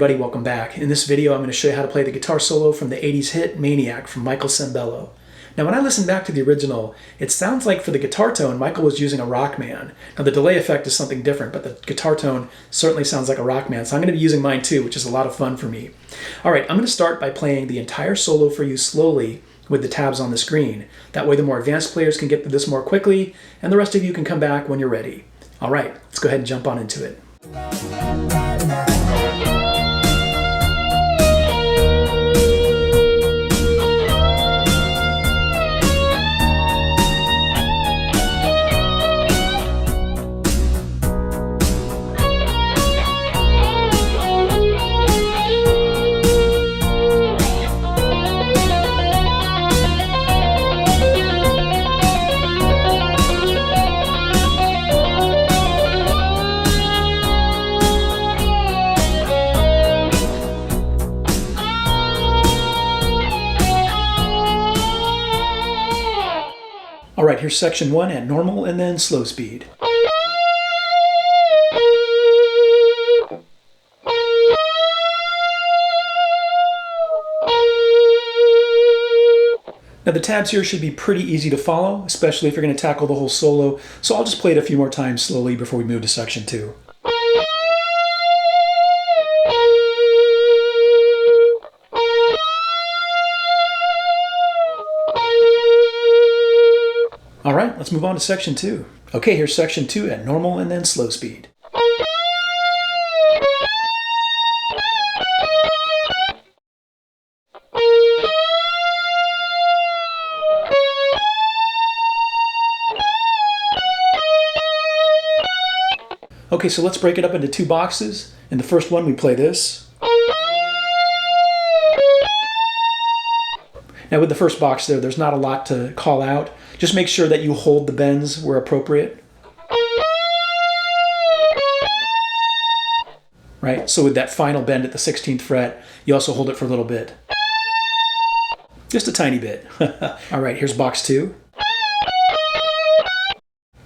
everybody, welcome back. In this video I'm going to show you how to play the guitar solo from the 80s hit Maniac from Michael Sembello. Now when I listen back to the original, it sounds like for the guitar tone Michael was using a Rockman. Now the delay effect is something different, but the guitar tone certainly sounds like a Rockman, so I'm going to be using mine too, which is a lot of fun for me. Alright, I'm going to start by playing the entire solo for you slowly with the tabs on the screen. That way the more advanced players can get through this more quickly, and the rest of you can come back when you're ready. Alright, let's go ahead and jump on into it. Alright, here's section 1 at normal and then slow speed. Now the tabs here should be pretty easy to follow, especially if you're going to tackle the whole solo, so I'll just play it a few more times slowly before we move to section 2. Alright, let's move on to section 2. Okay, here's section 2 at normal and then slow speed. Okay, so let's break it up into two boxes. In the first one we play this. Now with the first box there's not a lot to call out. Just make sure that you hold the bends where appropriate. Right, so with that final bend at the 16th fret, you also hold it for a little bit. Just a tiny bit. Alright, here's box 2.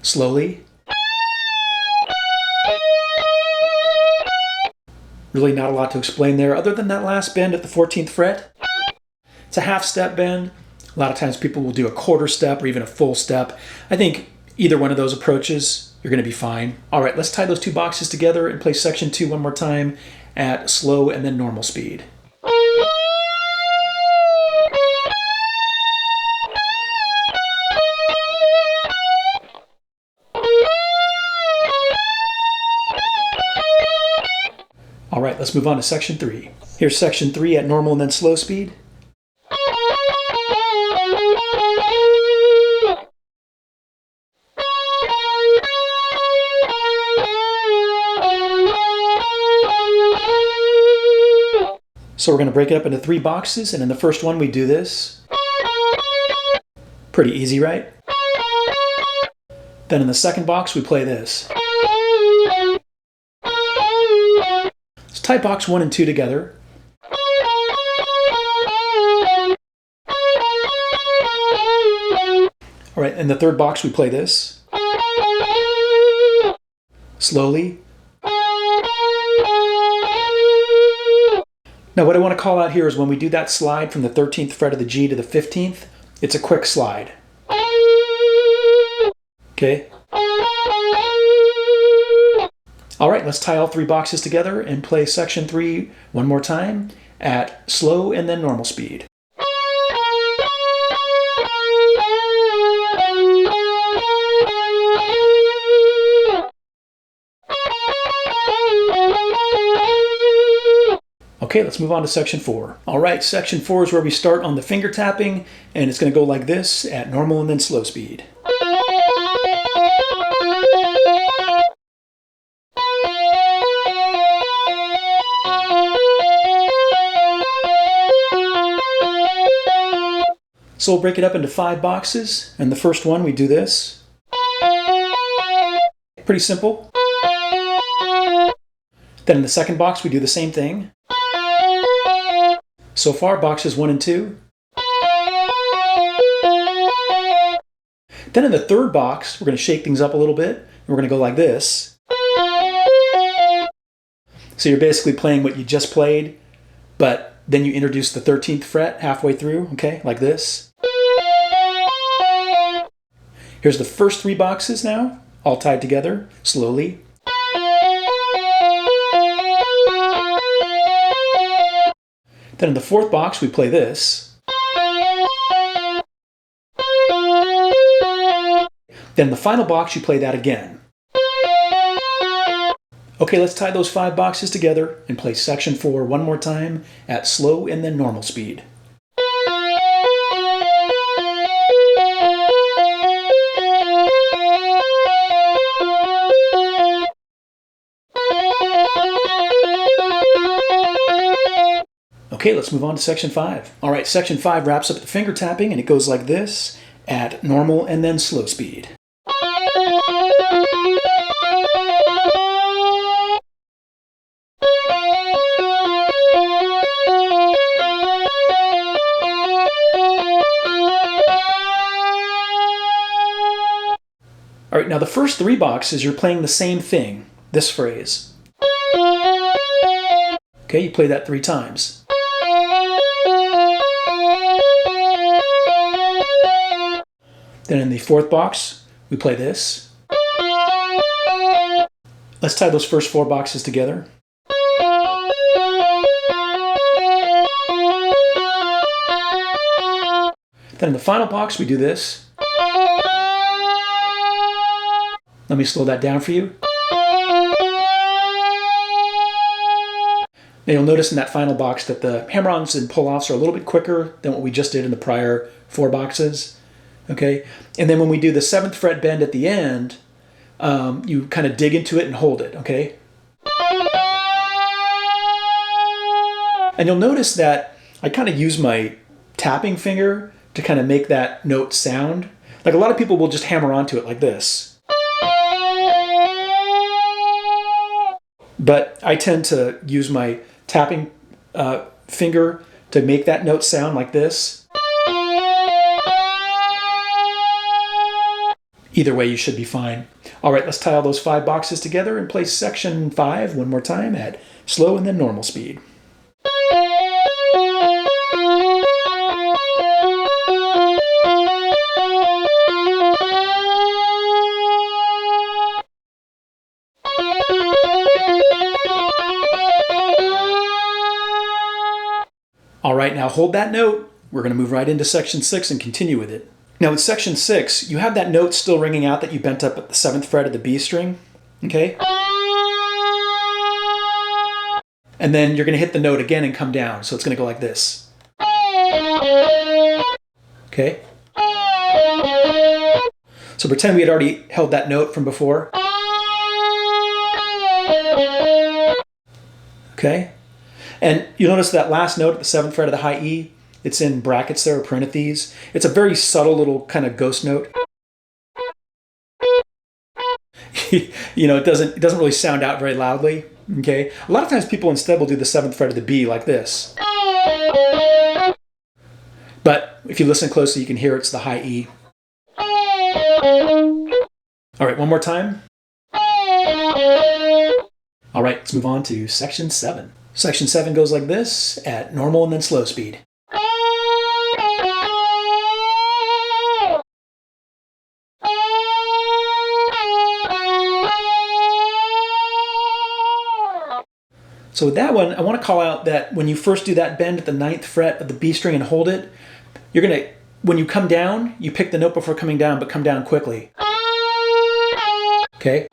Slowly. Really not a lot to explain there, other than that last bend at the 14th fret. It's a half step bend. A lot of times people will do a quarter step or even a full step. I think either one of those approaches, you're going to be fine. All right, let's tie those two boxes together and play section 2 one more time at slow and then normal speed. All right, let's move on to section 3. Here's section 3 at normal and then slow speed. So we're going to break it up into 3 boxes, and in the first one we do this. Pretty easy, right? Then in the second box we play this. Let's tie box 1 and 2 together. Alright, in the third box we play this. Slowly. Now what I want to call out here is when we do that slide from the 13th fret of the G to the 15th, it's a quick slide. Okay? Alright, let's tie all 3 boxes together and play section 3 one more time at slow and then normal speed. Okay, let's move on to section 4. All right, section 4 is where we start on the finger tapping, and it's going to go like this at normal and then slow speed. So we'll break it up into 5 boxes, and the first one we do this. Pretty simple. Then in the second box we do the same thing. So far, boxes 1 and 2. Then in the third box, we're going to shake things up a little bit. And we're going to go like this. So you're basically playing what you just played, but then you introduce the 13th fret halfway through, okay, like this. Here's the first 3 boxes now, all tied together, slowly. Then in the 4th box, we play this. Then in the final box, you play that again. Okay, let's tie those 5 boxes together and play section 4 one more time at slow and then normal speed. Okay, let's move on to section 5. All right, section 5 wraps up the finger tapping and it goes like this at normal and then slow speed. All right, now the first 3 boxes, you're playing the same thing, this phrase. Okay, you play that 3 times. Then in the 4th box, we play this. Let's tie those first 4 boxes together. Then in the final box, we do this. Let me slow that down for you. Now you'll notice in that final box that the hammer-ons and pull-offs are a little bit quicker than what we just did in the prior 4 boxes. Okay, and then when we do the 7th fret bend at the end, you kind of dig into it and hold it, okay? And you'll notice that I kind of use my tapping finger to kind of make that note sound. Like a lot of people will just hammer onto it like this. But I tend to use my tapping finger to make that note sound like this. Either way, you should be fine. All right, let's tie all those 5 boxes together and play section 5 one more time at slow and then normal speed. All right, now hold that note. We're going to move right into section 6 and continue with it. Now with section 6, you have that note still ringing out that you bent up at the 7th fret of the B string, okay? And then you're going to hit the note again and come down, so it's going to go like this. Okay? So pretend we had already held that note from before. Okay? And you'll notice that last note at the 7th fret of the high E, it's in brackets there, or parentheses. It's a very subtle little kind of ghost note. You know, it doesn't really sound out very loudly. Okay? A lot of times people instead will do the 7th fret of the B like this. But if you listen closely, you can hear it's the high E. All right, one more time. All right, let's move on to section 7. Section 7 goes like this at normal and then slow speed. So with that one, I want to call out that when you first do that bend at the 9th fret of the B string and hold it, you're going to, when you come down, you pick the note before coming down, but come down quickly. Okay?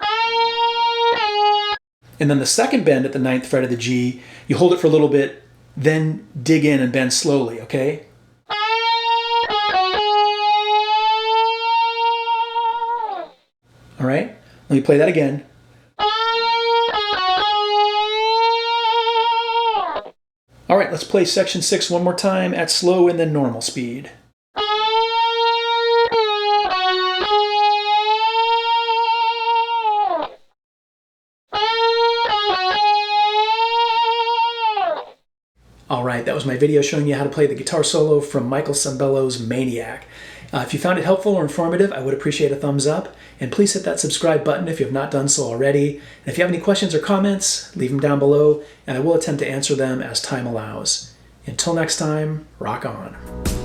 And then the second bend at the 9th fret of the G, you hold it for a little bit, then dig in and bend slowly, okay? All right? Let me play that again. All right, let's play section 6 one more time at slow and then normal speed. All right, that was my video showing you how to play the guitar solo from Michael Sembello's Maniac. If you found it helpful or informative, I would appreciate a thumbs up. And please hit that subscribe button if you have not done so already. And if you have any questions or comments, leave them down below, and I will attempt to answer them as time allows. Until next time, rock on.